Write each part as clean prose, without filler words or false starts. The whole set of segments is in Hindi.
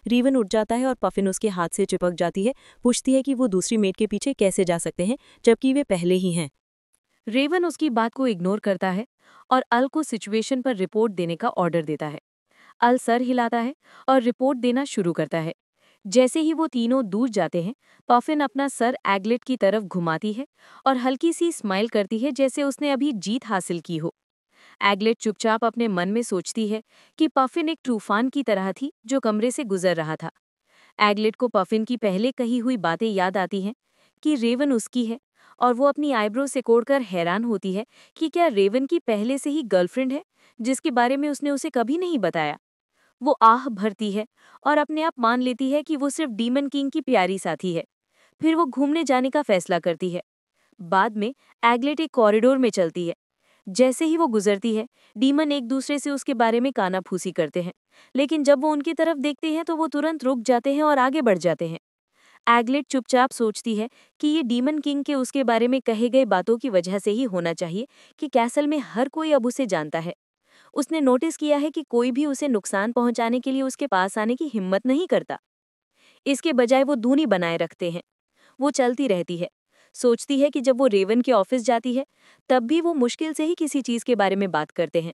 रेवन उठ जाता है और पफिन उसके हाथ से चिपक जाती है, पूछती है कि वो दूसरी मेट के पीछे कैसे जा सकते हैं जबकि वे पहले ही हैं। रेवन उसकी बात को इग्नोर करता है और अल को सिचुएशन पर रिपोर्ट देने का ऑर्डर देता है। अल सर हिलाता है और रिपोर्ट देना शुरू करता है। जैसे ही वो तीनों दूर जाते हैं, पफिन अपना सर एग्लेट की तरफ घुमाती है और हल्की सी स्माइल करती है जैसे उसने अभी जीत हासिल की हो। एग्लेट चुपचाप अपने मन में सोचती है कि पफिन एक तूफान की तरह थी जो कमरे से गुजर रहा था। एग्लेट को पफिन की पहले कही हुई बातें याद आती हैं कि रेवन उसकी है, और वो अपनी आईब्रो सिकोड़कर हैरान होती है कि क्या रेवन की पहले से ही गर्लफ्रेंड है जिसके बारे में उसने उसे कभी नहीं बताया। वो आह भरती है और अपने आप मान लेती है कि वो सिर्फ डीमन किंग की प्यारी साथी है। फिर वो घूमने जाने का फैसला करती है। बाद में एग्लेट एक कॉरिडोर में चलती है। जैसे ही वो गुजरती है, डीमन एक दूसरे से उसके बारे में कानाफूसी करते हैं, लेकिन जब वो उनकी तरफ देखते हैं तो वो तुरंत रुक जाते हैं और आगे बढ़ जाते हैं। एग्लेट चुपचाप सोचती है कि ये डीमन किंग के उसके बारे में कहे गए बातों की वजह से ही होना चाहिए कि कैसल में हर कोई अब उसे जानता है। उसने नोटिस किया है कि कोई भी उसे नुकसान पहुंचाने के लिए उसके पास आने की हिम्मत नहीं करता। इसके बजाय वो दूरी बनाए रखते हैं। वो चलती रहती है, सोचती है कि जब वो रेवन के ऑफिस जाती है तब भी वो मुश्किल से ही किसी चीज के बारे में बात करते हैं।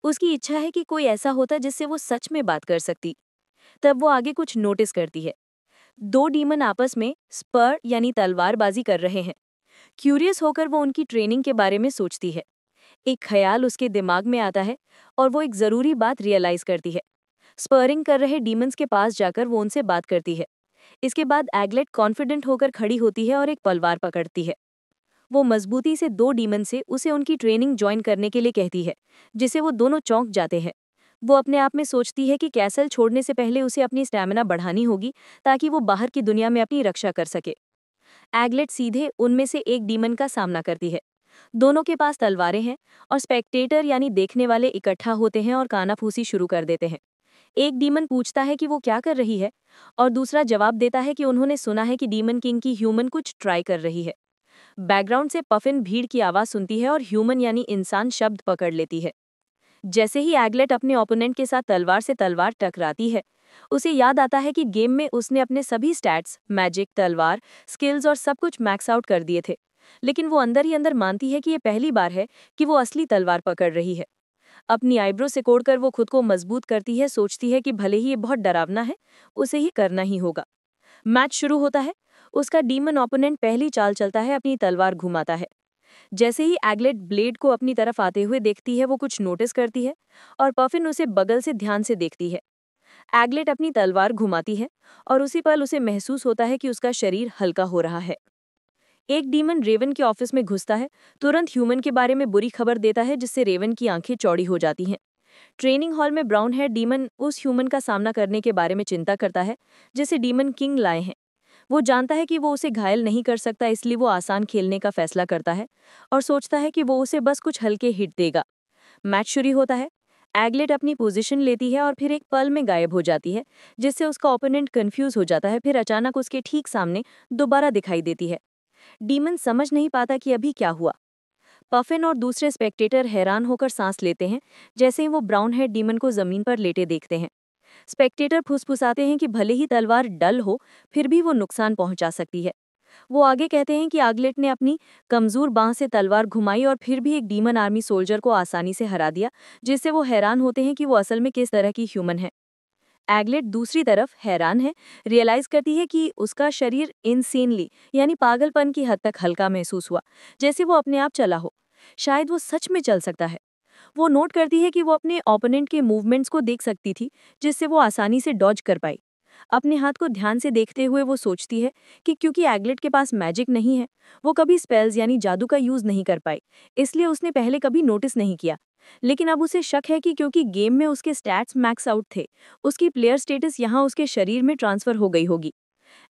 उसकी इच्छा है कि कोई ऐसा होता जिससे वो सच में बात कर सकती। तब वो आगे कुछ नोटिस करती है। दो डीमन आपस में स्पर यानी तलवारबाजी कर रहे हैं। क्यूरियस होकर वो उनकी ट्रेनिंग के बारे में सोचती है। एक ख्याल उसके दिमाग में आता है और वो एक जरूरी बात रियलाइज करती है। स्परिंग कर रहे डीमंस के पास जाकर वो उनसे बात करती है। इसके बाद एग्लेट कॉन्फिडेंट होकर खड़ी होती है और एक तलवार पकड़ती है। वो मजबूती से दो डीमन से उसे उनकी ट्रेनिंग ज्वाइन करने के लिए कहती है, जिसे वो दोनों चौंक जाते हैं। वो अपने आप में सोचती है कि कैसल छोड़ने से पहले उसे अपनी स्टैमिना बढ़ानी होगी ताकि वो बाहर की दुनिया में अपनी रक्षा कर सके। एग्लेट सीधे उनमें से एक डीमन का सामना करती है। दोनों के पास तलवारें हैं और स्पेक्टेटर यानी देखने वाले इकट्ठा होते हैं और कानाफूसी शुरू कर देते हैं। एक डीमन पूछता है कि वो क्या कर रही है और दूसरा जवाब देता है कि उन्होंने सुना है कि डीमन किंग की ह्यूमन कुछ ट्राई कर रही है। बैकग्राउंड से पफिन भीड़ की आवाज सुनती है और ह्यूमन यानी इंसान शब्द पकड़ लेती है। जैसे ही एग्लेट अपने ओपोनेंट के साथ तलवार से तलवार टकराती है, उसे याद आता है कि गेम में उसने अपने सभी स्टैट्स, मैजिक, तलवार, स्किल्स और सब कुछ मैक्स आउट कर दिए थे। लेकिन वो अंदर ही अंदर मानती है कि ये पहली बार है कि वो असली तलवार पकड़ रही है। अपनी आईब्रो सिकोड़कर वो खुद को मजबूत करती है, सोचती है कि भले ही ये बहुत डरावना है, उसे ही करना ही होगा। मैच शुरू होता है। उसका डीमन ओपोनेंट पहली चाल चलता है, अपनी तलवार घुमाता है। जैसे ही एग्लेट ब्लेड को अपनी तरफ आते हुए देखती है, वो कुछ नोटिस करती है और पफिन उसे बगल से ध्यान से देखती है। एग्लेट अपनी तलवार घुमाती है और उसी पल उसे महसूस होता है कि उसका शरीर हल्का हो रहा है। एक डीमन रेवन के ऑफिस में घुसता है, तुरंत ह्यूमन के बारे में बुरी खबर देता है जिससे रेवन की आंखें चौड़ी हो जाती हैं। ट्रेनिंग हॉल में ब्राउन हेयर डीमन उस ह्यूमन का सामना करने के बारे में चिंता करता है जिसे डीमन किंग लाए हैं। वो जानता है कि वो उसे घायल नहीं कर सकता, इसलिए वो आसान खेलने का फैसला करता है और सोचता है कि वो उसे बस कुछ हल्के हिट देगा। मैच शुरू होता है। एग्लेट अपनी पोजीशन लेती है और फिर एक पल में गायब हो जाती है, जिससे उसका ओपोनेंट कंफ्यूज हो जाता है। फिर अचानक उसके ठीक सामने दोबारा दिखाई देती है। डीमन समझ नहीं पाता कि अभी क्या हुआ। पफिन और दूसरे स्पेक्टेटर हैरान होकर सांस लेते हैं जैसे ही वो ब्राउन हेड डीमन को जमीन पर लेटे देखते हैं। स्पेक्टेटर फुसफुसाते हैं कि भले ही तलवार डल हो, फिर भी वो नुकसान पहुंचा सकती है। वो आगे कहते हैं कि एग्लेट ने अपनी कमजोर बांह से तलवार घुमाई और फिर भी एक डीमन आर्मी सोल्जर को आसानी से हरा दिया, जिससे वो हैरान होते हैं कि वो असल में किस तरह की ह्यूमन है। एग्लेट दूसरी तरफ हैरान है, रियलाइज करती है कि उसका शरीर इनसेनली यानी पागलपन की हद तक हल्का महसूस हुआ, जैसे वो अपने आप चला हो। शायद वो सच में चल सकता है। वो नोट करती है कि वो अपने ओपोनेंट के मूवमेंट्स को देख सकती थी, जिससे वो आसानी से डॉज कर पाई। अपने हाथ को ध्यान से देखते हुए वो सोचती है कि क्योंकि एग्लेट के पास मैजिक नहीं है, वो कभी स्पेल्स यानी जादू का यूज नहीं कर पाई, इसलिए उसने पहले कभी नोटिस नहीं किया। लेकिन अब उसे शक है कि क्योंकि गेम में उसके स्टैट्स मैक्स आउट थे, उसकी प्लेयर स्टेटस यहाँ उसके शरीर में ट्रांसफर हो गई होगी।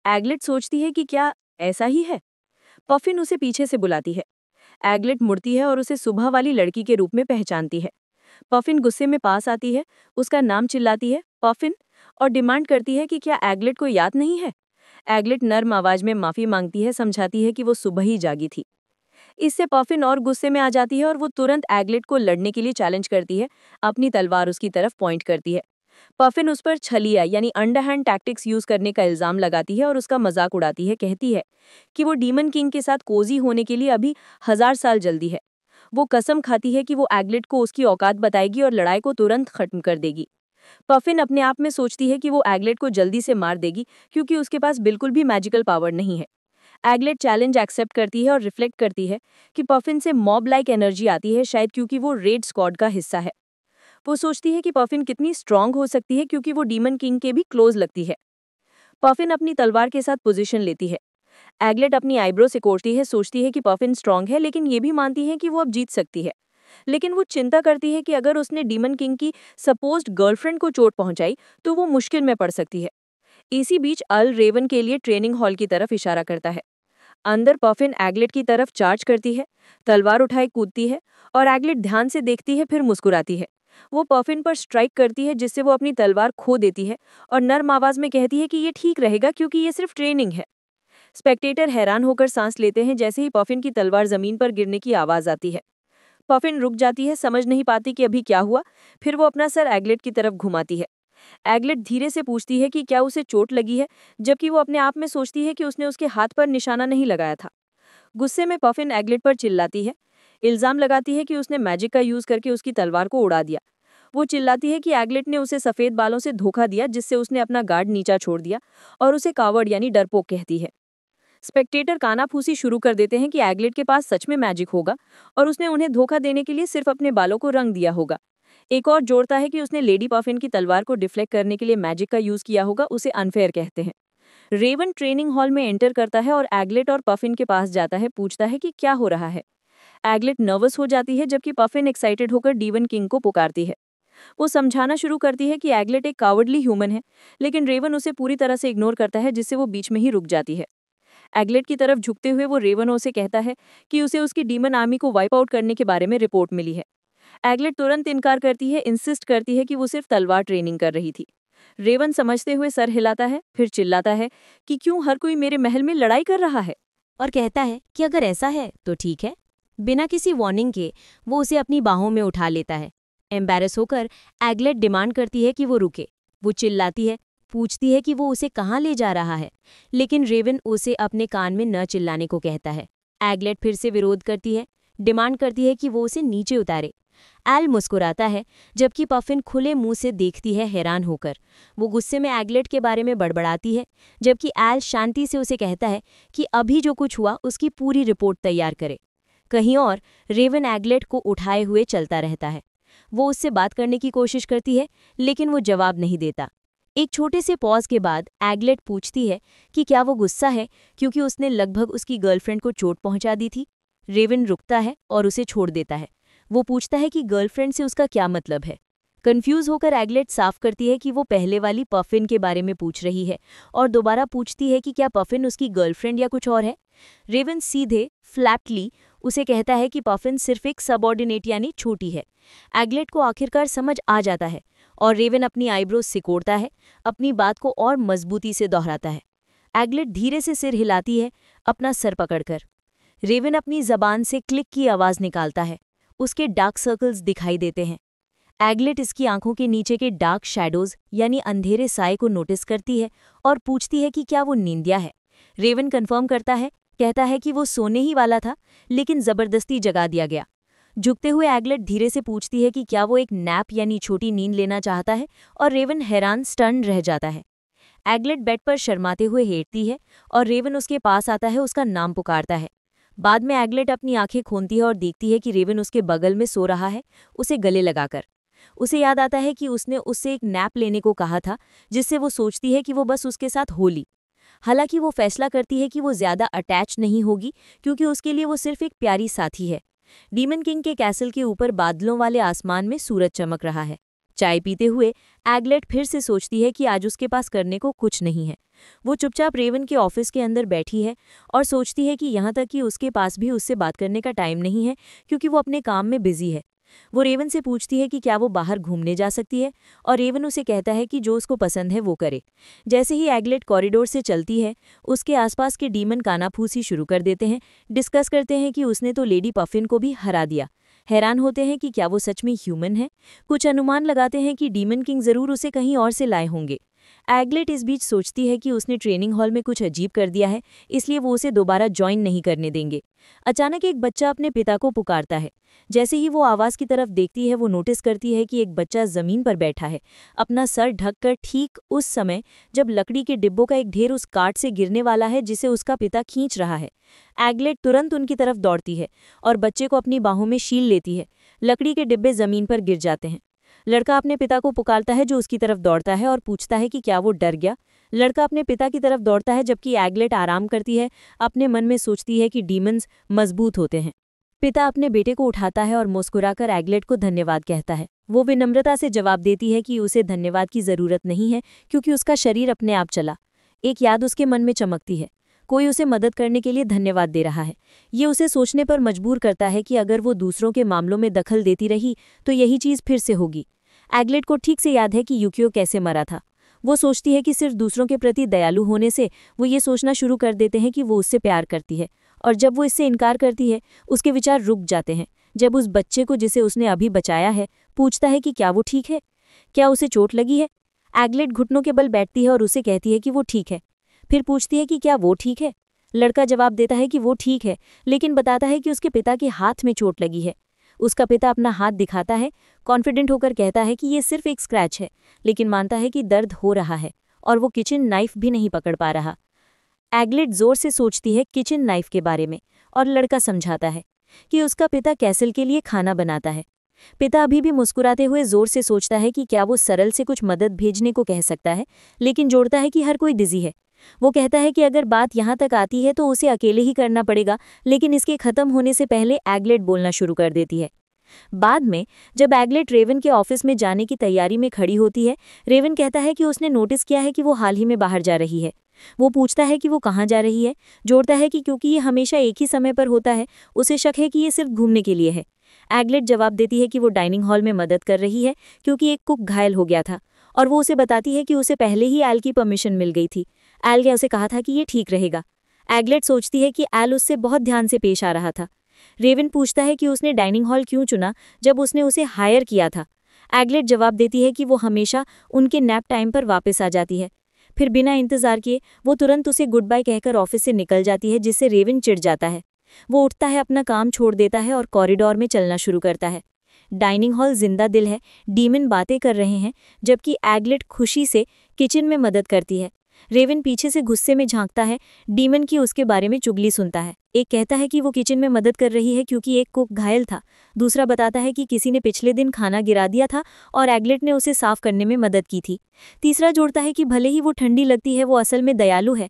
एग्लेट सोचती है कि क्या ऐसा ही है। पफिन उसे पीछे से बुलाती है। एग्लेट मुड़ती है और उसे सुबह वाली लड़की के रूप में पहचानती है। पफिन गुस्से में पास आती है, उसका नाम चिल्लाती है पफिन, और डिमांड करती है कि क्या एग्लेट को याद नहीं है। एग्लेट नर्म आवाज में माफी मांगती है, समझाती है कि वो सुबह ही जागी थी। इससे पफिन और गुस्से में आ जाती है और वो तुरंत एग्लेट को लड़ने के लिए चैलेंज करती है, अपनी तलवार उसकी तरफ पॉइंट करती है। पफिन उस पर छलिया यानी अंडरहैंड टैक्टिक्स यूज करने का इल्जाम लगाती है और उसका मजाक उड़ाती है। कहती है कि वो डीमन किंग के साथ कोजी होने के लिए अभी 1000 साल जल्दी है। वो कसम खाती है कि वो एग्लेट को उसकी औकात बताएगी और लड़ाई को तुरंत खत्म कर देगी। पफिन अपने आप में सोचती है कि वो एग्लेट को जल्दी से मार देगी क्योंकि उसके पास बिल्कुल भी मैजिकल पावर नहीं है। एग्लेट चैलेंज एक्सेप्ट करती है और रिफ्लेक्ट करती है कि पफिन से मॉब लाइक एनर्जी आती है, शायद क्योंकि वो रेड स्क्वाड का हिस्सा है। वो सोचती है कि पफिन कितनी स्ट्रांग हो सकती है क्योंकि वो डीमन किंग के भी क्लोज लगती है। पफिन अपनी तलवार के साथ पोजीशन लेती है। एग्लेट अपनी आईब्रो से कोसती है, सोचती है कि पफिन स्ट्रांग है लेकिन ये भी मानती है कि वो अब जीत सकती है। लेकिन वो चिंता करती है कि अगर उसने डीमन किंग की सपोज्ड गर्लफ्रेंड को चोट पहुंचाई तो वो मुश्किल में पड़ सकती है। इसी बीच अल रेवन के लिए ट्रेनिंग हॉल की तरफ इशारा करता है। अंदर पफिन एग्लेट की तरफ चार्ज करती है, तलवार उठाए कूदती है और एग्लेट ध्यान से देखती है, फिर मुस्कुराती है। वो पफिन पर स्ट्राइक करती है जिससे वो अपनी तलवार खो देती है और नर्म आवाज में कहती है कि ये ठीक रहेगा क्योंकि ये सिर्फ ट्रेनिंग है। स्पेक्टेटर हैरान होकर सांस लेते हैं जैसे ही पफिन की तलवार जमीन पर गिरने की आवाज आती है। पफिन रुक जाती है, समझ नहीं पाती कि अभी क्या हुआ। फिर वो अपना सर एग्लेट की तरफ घुमाती है। एग्लेट धीरे से पूछती है कि क्या उसे चोट लगी है, जबकि वो अपने आप में सोचती है कि उसने उसके हाथ पर निशाना नहीं लगाया था। गुस्से में पफिन एग्लेट पर चिल्लाती है, इल्जाम लगाती है कि उसने मैजिक का यूज करके उसकी तलवार को उड़ा दिया। वो चिल्लाती है कि एग्लेट ने उसे सफेद बालों से धोखा दिया जिससे उसने अपना गार्ड नीचा छोड़ दिया और उसे कावर्ड यानी डरपोक कहती है। स्पेक्टेटर कानाफूसी शुरू कर देते हैं कि एग्लेट के पास सच में मैजिक होगा और उसने उन्हें धोखा देने के लिए सिर्फ अपने बालों को रंग दिया होगा। एक और जोड़ता है कि उसने लेडी पफिन की तलवार को डिफ्लेक्ट करने के लिए मैजिक का यूज किया होगा, उसे अनफेयर कहते हैं। रेवन ट्रेनिंग हॉल में एंटर करता है और एग्लेट और पफिन के पास जाता है, पूछता है कि क्या हो रहा है। एग्लेट नर्वस हो जाती है जबकि पफिन एक्साइटेड होकर डीवन किंग को पुकारती है। वो समझाना शुरू करती है कि एग्लेट एक कावर्डली ह्यूमन है, लेकिन रेवन उसे पूरी तरह से इग्नोर करता है जिससे वो बीच में ही रुक जाती है। एग्लेट की तरफ झुकते हुए वो रेवन से कहता है कि उसे उसकी डीमन आर्मी को वाइप आउट करने के बारे में रिपोर्ट मिली है। एग्लेट तुरंत इनकार करती है, इंसिस्ट करती है कि वो सिर्फ तलवार ट्रेनिंग कर रही थी। रेवन समझते हुए सर हिलाता है, फिर चिल्लाता है कि क्यों हर कोई मेरे महल में लड़ाई कर रहा है, और कहता है कि अगर ऐसा है तो ठीक है। बिना किसी वार्निंग के वो उसे अपनी बाहों में उठा लेता है। एम्बैरस होकर एग्लेट डिमांड करती है कि वो रुके। वो चिल्लाती है, पूछती है कि वो उसे कहाँ ले जा रहा है, लेकिन रेवन उसे अपने कान में न चिल्लाने को कहता है। एग्लेट फिर से विरोध करती है, डिमांड करती है कि वो उसे नीचे उतारे। एल मुस्कुराता है जबकि पफिन खुले मुंह से देखती है हैरान होकर। वो गुस्से में एग्लेट के बारे में बड़बड़ाती है जबकि एल शांति से उसे कहता है कि अभी जो कुछ हुआ उसकी पूरी रिपोर्ट तैयार करे। कहीं और रेवन एग्लेट को उठाए हुए चलता रहता है। वो उससे बात करने की कोशिश करती है लेकिन वो जवाब नहीं देता। एक छोटे से पॉज के बाद एग्लेट पूछती है कि क्या वो गुस्सा है क्योंकि उसने लगभग उसकी गर्लफ्रेंड को चोट पहुंचा दी थी। रेवन रुकता है और उसे छोड़ देता है। वो पूछता है कि गर्लफ्रेंड से उसका क्या मतलब है। कंफ्यूज होकर एग्लेट साफ करती है कि वो पहले वाली पफिन के बारे में पूछ रही है और दोबारा पूछती है कि क्या पफिन उसकी गर्लफ्रेंड या कुछ और है। रेवन सीधे फ्लैटली उसे कहता है कि पफिन सिर्फ एक सबऑर्डिनेट यानी छोटी है। एग्लेट को आखिरकार समझ आ जाता है और रेवन अपनी आईब्रोज सिकोड़ता है, अपनी बात को और मजबूती से दोहराता है। एग्लेट धीरे से सिर हिलाती है, अपना सर पकड़कर। रेवन अपनी जबान से क्लिक की आवाज निकालता है। उसके डार्क सर्कल्स दिखाई देते हैं। एग्लेट इसकी आंखों के नीचे के डार्क शैडोज यानी अंधेरे साए को नोटिस करती है और पूछती है कि क्या वो नींदिया है। रेवन कंफर्म करता है, कहता है कि वो सोने ही वाला था लेकिन जबरदस्ती जगा दिया गया। झुकते हुए एग्लेट धीरे से पूछती है कि क्या वो एक नैप यानी छोटी नींद लेना चाहता है और रेवन हैरान स्टन रह जाता है। एग्लेट बेड पर शर्माते हुए लेटती है और रेवन उसके पास आता है, उसका नाम पुकारता है। बाद में एग्लेट अपनी आंखें खोलती है और देखती है कि रेवन उसके बगल में सो रहा है, उसे गले लगाकर। उसे याद आता है कि उसने उससे एक नैप लेने को कहा था जिससे वो सोचती है कि वो बस उसके साथ हो ली। हालांकि वो फैसला करती है कि वो ज्यादा अटैच नहीं होगी क्योंकि उसके लिए वो सिर्फ एक प्यारी साथी है। डीमन किंग के कैसल के ऊपर बादलों वाले आसमान में सूरज चमक रहा है। चाय पीते हुए एग्लेट फिर से सोचती है कि आज उसके पास करने को कुछ नहीं है। वो चुपचाप रेवन के ऑफिस के अंदर बैठी है और सोचती है कि यहाँ तक कि उसके पास भी उससे बात करने का टाइम नहीं है क्योंकि वो अपने काम में बिजी है। वो रेवन से पूछती है कि क्या वो बाहर घूमने जा सकती है और रेवन उसे कहता है कि जो उसको पसंद है वो करे। जैसे ही एग्लेट कॉरिडोर से चलती है, उसके आसपास के डीमन कानाफूसी शुरू कर देते हैं, डिस्कस करते हैं कि उसने तो लेडी पफिन को भी हरा दिया, हैरान होते हैं कि क्या वो सच में ह्यूमन है। कुछ अनुमान लगाते हैं कि डीमन किंग जरूर उसे कहीं और से लाए होंगे। एगलेट इस बीच सोचती है कि उसने ट्रेनिंग हॉल में कुछ अजीब कर दिया है, इसलिए वो उसे दोबारा ज्वाइन नहीं करने देंगे। अचानक एक बच्चा अपने पिता को पुकारता है। जैसे ही वो आवाज़ की तरफ देखती है, वो नोटिस करती है कि एक बच्चा ज़मीन पर बैठा है, अपना सर ढककर, ठीक उस समय जब लकड़ी के डिब्बों का एक ढेर उस काट से गिरने वाला है जिसे उसका पिता खींच रहा है। एगलेट तुरंत उनकी तरफ दौड़ती है और बच्चे को अपनी बाहों में शील लेती है। लकड़ी के डिब्बे ज़मीन पर गिर जाते हैं। लड़का अपने पिता को पुकारता है, जो उसकी तरफ दौड़ता है और पूछता है कि क्या वो डर गया। लड़का अपने पिता की तरफ दौड़ता है, जबकि एगलेट आराम करती है, अपने मन में सोचती है कि डीमंस मजबूत होते हैं। पिता अपने बेटे को उठाता है और मुस्कुराकर एगलेट को धन्यवाद कहता है। वो विनम्रता से जवाब देती है कि उसे धन्यवाद की ज़रूरत नहीं है, क्योंकि उसका शरीर अपने आप चला। एक याद उसके मन में चमकती है, कोई उसे मदद करने के लिए धन्यवाद दे रहा है। ये उसे सोचने पर मजबूर करता है कि अगर वो दूसरों के मामलों में दखल देती रही तो यही चीज़ फिर से होगी। एगलेट को ठीक से याद है कि यूकियो कैसे मरा था। वो सोचती है कि सिर्फ दूसरों के प्रति दयालु होने से वो ये सोचना शुरू कर देते हैं कि वो उससे प्यार करती है, और जब वो इससे इनकार करती है, उसके विचार रुक जाते हैं। जब उस बच्चे को, जिसे उसने अभी बचाया है, पूछता है कि क्या वो ठीक है, क्या उसे चोट लगी है, एगलेट घुटनों के बल बैठती है और उसे कहती है कि वो ठीक है। फिर पूछती है कि क्या वो ठीक है। लड़का जवाब देता है कि वो ठीक है, लेकिन बताता है कि उसके पिता के हाथ में चोट लगी है। उसका पिता अपना हाथ दिखाता है, कॉन्फिडेंट होकर कहता है कि ये सिर्फ एक स्क्रैच है, लेकिन मानता है कि दर्द हो रहा है और वो किचन नाइफ भी नहीं पकड़ पा रहा। एगलेट जोर से सोचती है किचन नाइफ के बारे में, और लड़का समझाता है कि उसका पिता कैसल के लिए खाना बनाता है। पिता अभी भी मुस्कुराते हुए जोर से सोचता है कि क्या वो सरल से कुछ मदद भेजने को कह सकता है, लेकिन जोड़ता है कि हर कोई बिजी है। वो कहता है कि अगर बात यहाँ तक आती है तो उसे अकेले ही करना पड़ेगा, लेकिन इसके खत्म होने से पहले एगलेट बोलना शुरू कर देती है। बाद में जब एगलेट रेवन के ऑफिस में जाने की तैयारी में खड़ी होती है, रेवन कहता है कि उसने नोटिस किया है कि वो हाल ही में बाहर जा रही है। वो पूछता है कि वो कहाँ जा रही है, जोड़ता है कि क्योंकि ये हमेशा एक ही समय पर होता है, उसे शक है कि ये सिर्फ घूमने के लिए है। एगलेट जवाब देती है कि वो डाइनिंग हॉल में मदद कर रही है क्योंकि एक कुक घायल हो गया था, और वो उसे बताती है कि उसे पहले ही एल की परमिशन मिल गई थी। एल ने उसे कहा था कि ये ठीक रहेगा। एगलेट सोचती है कि एल उससे बहुत ध्यान से पेश आ रहा था। रेवन पूछता है कि उसने डाइनिंग हॉल क्यों चुना जब उसने उसे हायर किया था। एगलेट जवाब देती है कि वो हमेशा उनके नैप टाइम पर वापस आ जाती है। फिर बिना इंतजार किए वो तुरंत उसे गुड बाय कहकर ऑफिस से निकल जाती है, जिससे रेवन चिढ़ जाता है। वो उठता है, अपना काम छोड़ देता है और कॉरिडोर में चलना शुरू करता है। डाइनिंग हॉल जिंदा दिल है, डीमन बातें कर रहे हैं, जबकि एगलेट खुशी से किचन में मदद करती है। रेवन पीछे से गुस्से में झांकता है, डीमन की उसके बारे में चुगली सुनता है। एक कहता है कि वो किचन में मदद कर रही है क्योंकि एक कुक घायल था। दूसरा बताता है कि किसी ने पिछले दिन खाना गिरा दिया था और एगलेट ने उसे साफ करने में मदद की थी। तीसरा जोड़ता है कि भले ही वो ठंडी लगती है, वो असल में दयालु है।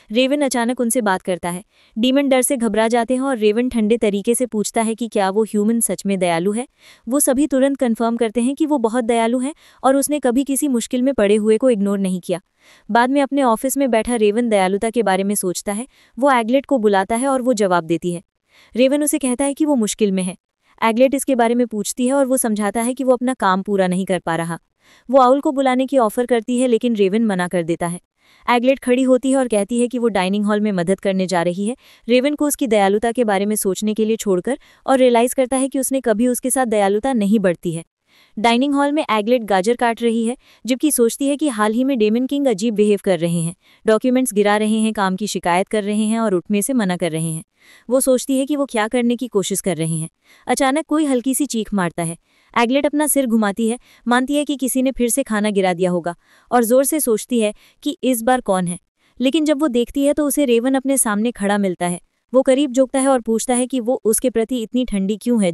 रेवन अचानक उनसे बात करता है। डीमन डर से घबरा जाते हैं और रेवन ठंडे तरीके से पूछता है कि क्या वो ह्यूमन सच में दयालु है। वो सभी तुरंत कंफर्म करते हैं कि वो बहुत दयालु है और उसने कभी किसी मुश्किल में पड़े हुए को इग्नोर नहीं किया। बाद में अपने ऑफिस में बैठा रेवन दयालुता के बारे में सोचता है। वो एगलेट को बुलाता है और वो जवाब देती है। रेवन उसे कहता है कि वो मुश्किल में है। एगलेट इसके बारे में पूछती है और वो समझाता है कि वो अपना काम पूरा नहीं कर पा रहा। वो आउल को बुलाने की ऑफर करती है, लेकिन रेवन मना कर देता है। एगलेट खड़ी होती है और कहती है कि वो डाइनिंग हॉल में मदद करने जा रही है। रेवन को उसकी दयालुता के बारे में सोचने के लिए छोड़कर और रियलाइज करता है कि उसने कभी उसके साथ दयालुता नहीं बढ़ती है। डाइनिंग हॉल में एगलेट गाजर काट रही है, जबकि सोचती है कि हाल ही में डेमन किंग अजीब बिहेव कर रहे हैं, डॉक्यूमेंट्स गिरा रहे हैं, काम की शिकायत कर रहे हैं और उठने से मना कर रहे हैं। वो सोचती है कि वो क्या करने की कोशिश कर रहे हैं। अचानक कोई हल्की सी चीख मारता है। एगलेट अपना सिर घुमाती है, मानती है कि किसी ने फिर से खाना गिरा दिया होगा और जोर से सोचती है कि इस बार कौन है। लेकिन जब वो देखती है तो उसे रेवन अपने सामने खड़ा मिलता है। वो करीब झुकता है और पूछता है कि वो उसके प्रति इतनी ठंडी क्यों है।